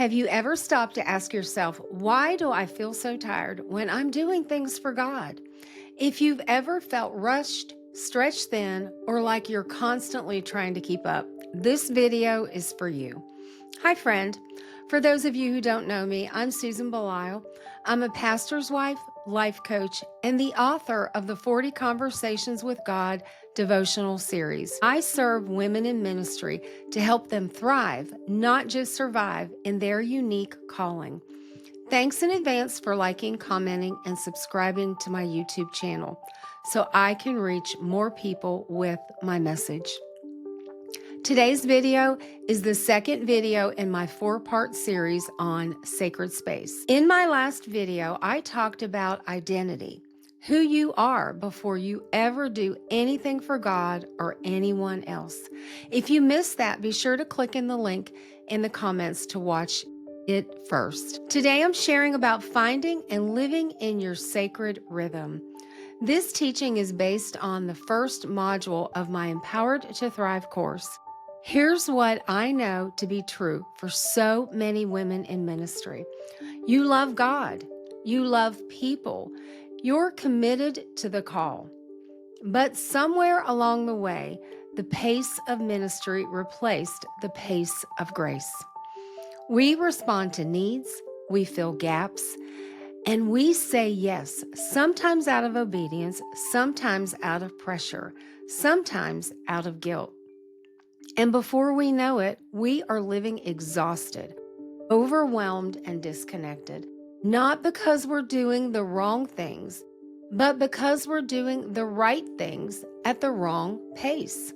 Have you ever stopped to ask yourself, why do I feel so tired when I'm doing things for God? If you've ever felt rushed, stretched thin, or like you're constantly trying to keep up, this video is for you. Hi, friend. For those of you who don't know me, I'm Susan Belisle. I'm a pastor's wife, life coach, and the author of the 40 Conversations with God devotional series. I serve women in ministry to help them thrive, not just survive, in their unique calling. Thanks in advance for liking, commenting, and subscribing to my YouTube channel so I can reach more people with my message. Today's video is the second video in my 4-part series on sacred space. In my last video, I talked about identity, who you are before you ever do anything for God or anyone else. If you missed that, be sure to click in the link in the comments to watch it first. Today, I'm sharing about finding and living in your sacred rhythm. This teaching is based on the first module of my Empowered to Thrive course. Here's what I know to be true for so many women in ministry. You love God. You love people. You're committed to the call. But somewhere along the way, the pace of ministry replaced the pace of grace. We respond to needs, we fill gaps, and we say yes, sometimes out of obedience, sometimes out of pressure, sometimes out of guilt. And before we know it, we are living exhausted, overwhelmed, and disconnected, not because we're doing the wrong things, but because we're doing the right things at the wrong pace.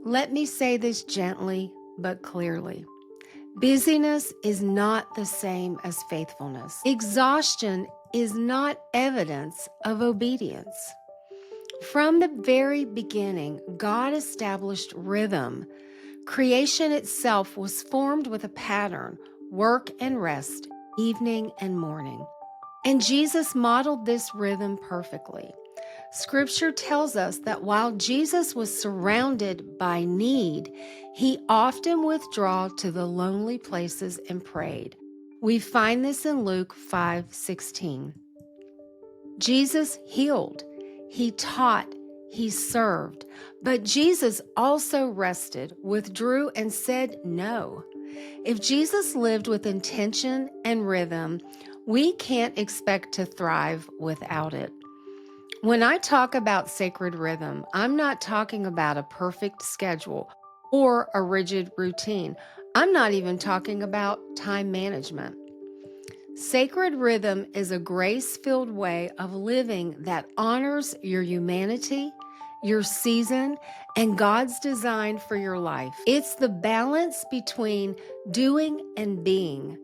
Let me say this gently but clearly. Busyness is not the same as faithfulness. Exhaustion is not evidence of obedience. From the very beginning, God established rhythm. Creation itself was formed with a pattern, work and rest, evening and morning. And Jesus modeled this rhythm perfectly. Scripture tells us that while Jesus was surrounded by need, he often withdrew to the lonely places and prayed. We find this in Luke 5:16. Jesus healed. He taught, he served, but Jesus also rested, withdrew, and said no. If Jesus lived with intention and rhythm, we can't expect to thrive without it. When I talk about sacred rhythm, I'm not talking about a perfect schedule or a rigid routine. I'm not even talking about time management. Sacred rhythm is a grace-filled way of living that honors your humanity, your season, and God's design for your life. It's the balance between doing and being,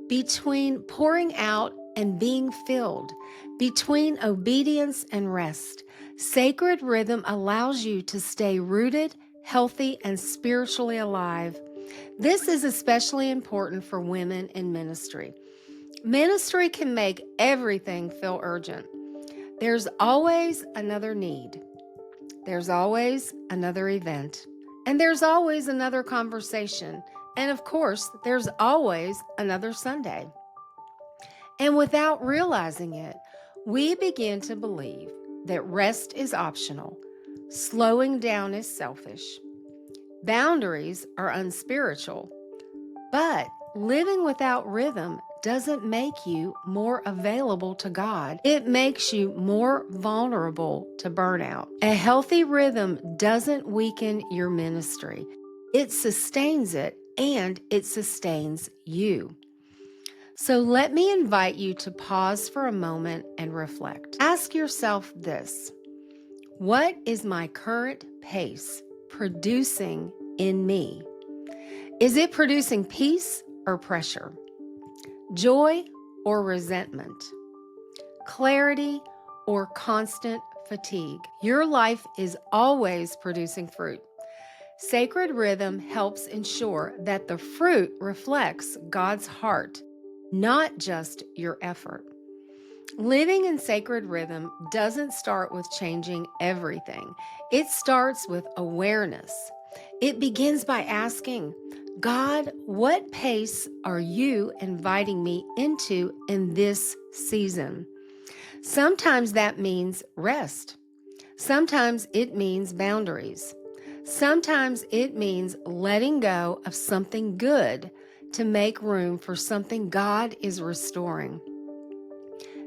between pouring out and being filled, between obedience and rest. Sacred rhythm allows you to stay rooted, healthy, and spiritually alive. This is especially important for women in ministry. Ministry can make everything feel urgent. There's always another need. There's always another event. And there's always another conversation. And of course, there's always another Sunday. And without realizing it, we begin to believe that rest is optional, slowing down is selfish, boundaries are unspiritual, but living without rhythm doesn't make you more available to God. It makes you more vulnerable to burnout. A healthy rhythm doesn't weaken your ministry. It sustains it, and it sustains you. So let me invite you to pause for a moment and reflect. Ask yourself this: what is my current pace producing in me? Is it producing peace or pressure? Joy or resentment? Clarity or constant fatigue? Your life is always producing fruit. Sacred rhythm helps ensure that the fruit reflects God's heart, not just your effort. Living in sacred rhythm doesn't start with changing everything. It starts with awareness. It begins by asking, God, what pace are you inviting me into in this season? Sometimes that means rest. Sometimes it means boundaries. Sometimes it means letting go of something good to make room for something God is restoring.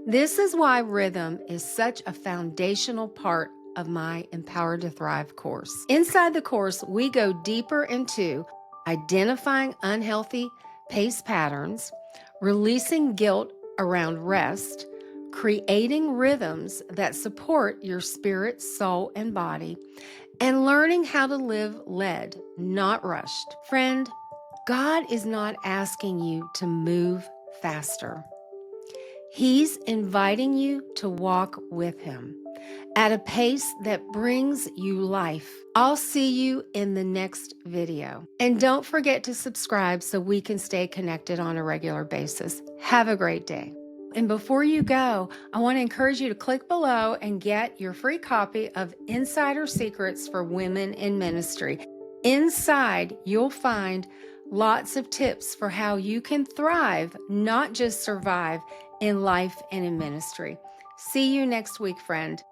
This is why rhythm is such a foundational part of my Empowered to Thrive course. Inside the course, we go deeper into identifying unhealthy pace patterns, releasing guilt around rest, creating rhythms that support your spirit, soul, and body, and learning how to live led, not rushed. Friend, God is not asking you to move faster. He's inviting you to walk with Him at a pace that brings you life. I'll see you in the next video. And don't forget to subscribe so we can stay connected on a regular basis. Have a great day. And before you go, I want to encourage you to click below and get your free copy of Insider Secrets for Women in Ministry. Inside, you'll find lots of tips for how you can thrive, not just survive, in life and in ministry. See you next week, friend.